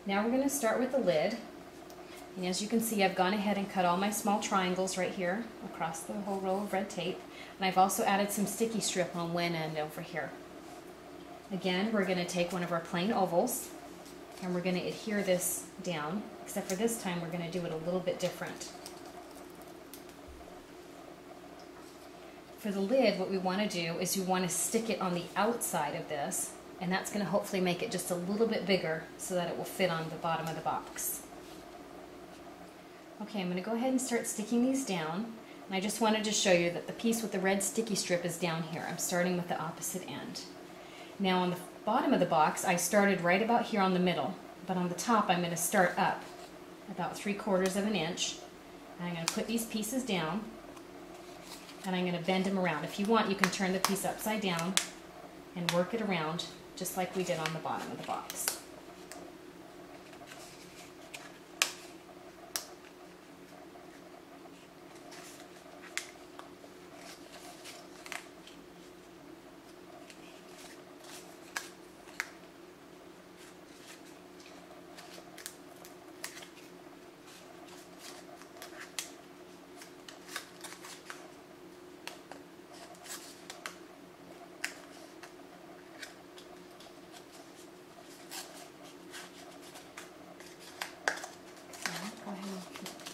Now we're going to start with the lid. And as you can see, I've gone ahead and cut all my small triangles right here across the whole row of red tape. And I've also added some sticky strip on one end over here. Again, we're going to take one of our plain ovals and we're going to adhere this down, except for this time we're going to do it a little bit different. For the lid, what we want to do is we want to stick it on the outside of this, and that's going to hopefully make it just a little bit bigger so that it will fit on the bottom of the box. Okay, I'm going to go ahead and start sticking these down. And I just wanted to show you that the piece with the red sticky strip is down here. I'm starting with the opposite end. Now on the bottom of the box, I started right about here on the middle, but on the top I'm going to start up about 3/4 of an inch. And I'm going to put these pieces down, and I'm going to bend them around. If you want, you can turn the piece upside down and work it around just like we did on the bottom of the box.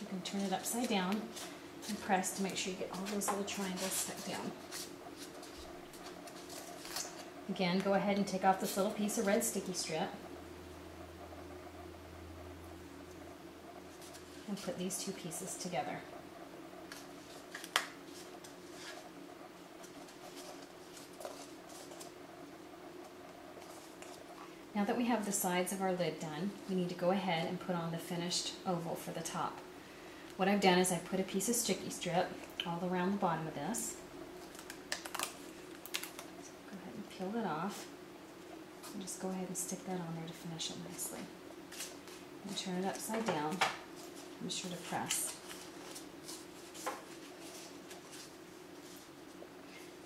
You can turn it upside down and press to make sure you get all those little triangles stuck down. Again, go ahead and take off this little piece of red sticky strip and put these two pieces together. Now that we have the sides of our lid done, we need to go ahead and put on the finished oval for the top. What I've done is I put a piece of sticky strip all around the bottom of this. Go ahead and peel it off and just go ahead and stick that on there to finish it nicely. And turn it upside down. Be sure to press.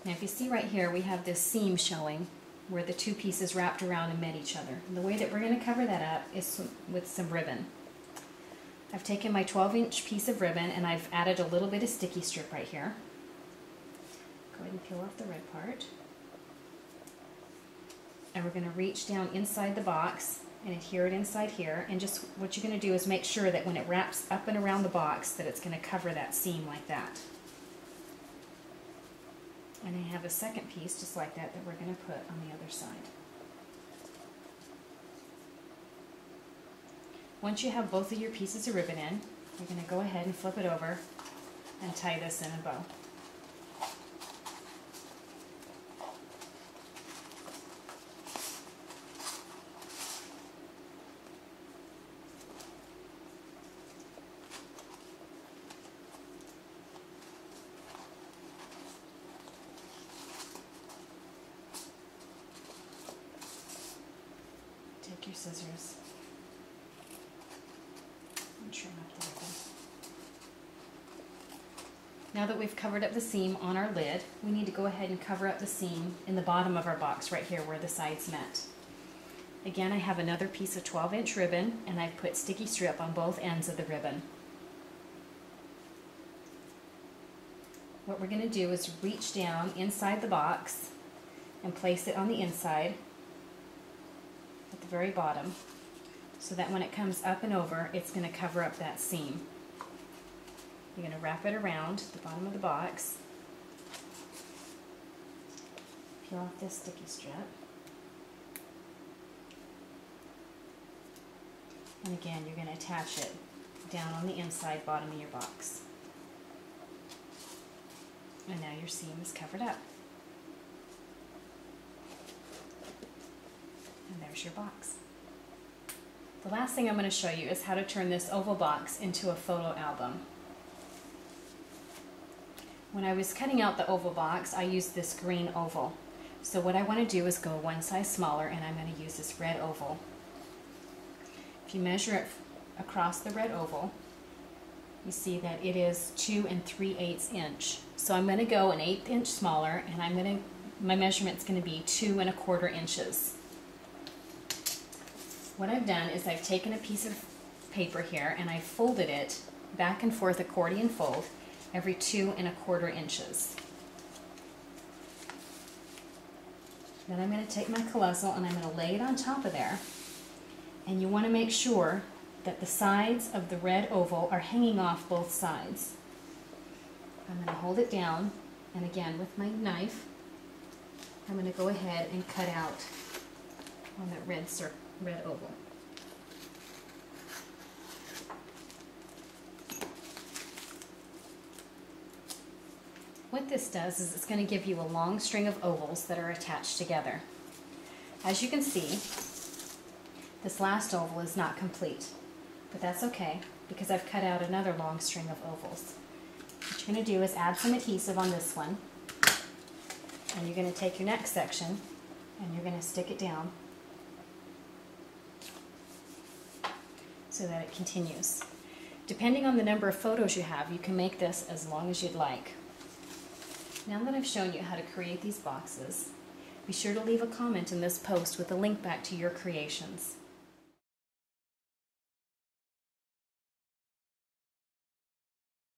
Now if you see right here, we have this seam showing where the two pieces wrapped around and met each other. And the way that we're going to cover that up is with some ribbon. I've taken my 12-inch piece of ribbon and I've added a little bit of sticky strip right here. Go ahead and peel off the red part. And we're going to reach down inside the box and adhere it inside here. And just what you're going to do is make sure that when it wraps up and around the box that it's going to cover that seam like that. And I have a second piece just like that that we're going to put on the other side. Once you have both of your pieces of ribbon in, you're going to go ahead and flip it over and tie this in a bow. Take your scissors and trim up the ribbon. Now that we've covered up the seam on our lid, we need to go ahead and cover up the seam in the bottom of our box right here where the sides met. Again, I have another piece of 12-inch ribbon and I've put sticky strip on both ends of the ribbon. What we're going to do is reach down inside the box and place it on the inside at the very bottom so that when it comes up and over, it's going to cover up that seam. You're going to wrap it around the bottom of the box, peel off this sticky strip, and again you're going to attach it down on the inside bottom of your box. And now your seam is covered up. And there's your box. The last thing I'm going to show you is how to turn this oval box into a photo album. When I was cutting out the oval box, I used this green oval. So what I want to do is go one size smaller, and I'm going to use this red oval. If you measure it across the red oval, you see that it is 2 3/8 inch. So I'm going to go an 1/8 inch smaller, and my measurement's going to be 2 1/4 inches. What I've done is I've taken a piece of paper here and I folded it back and forth, accordion fold, every 2¼ inches. Then I'm going to take my colossal and I'm going to lay it on top of there. And you want to make sure that the sides of the red oval are hanging off both sides. I'm going to hold it down, and again with my knife, I'm going to go ahead and cut out on that red oval. What this does is it's going to give you a long string of ovals that are attached together. As you can see, this last oval is not complete, but that's okay because I've cut out another long string of ovals. What you're going to do is add some adhesive on this one, and you're going to take your next section and you're going to stick it down so that it continues. Depending on the number of photos you have, you can make this as long as you'd like. Now that I've shown you how to create these boxes, be sure to leave a comment in this post with a link back to your creations.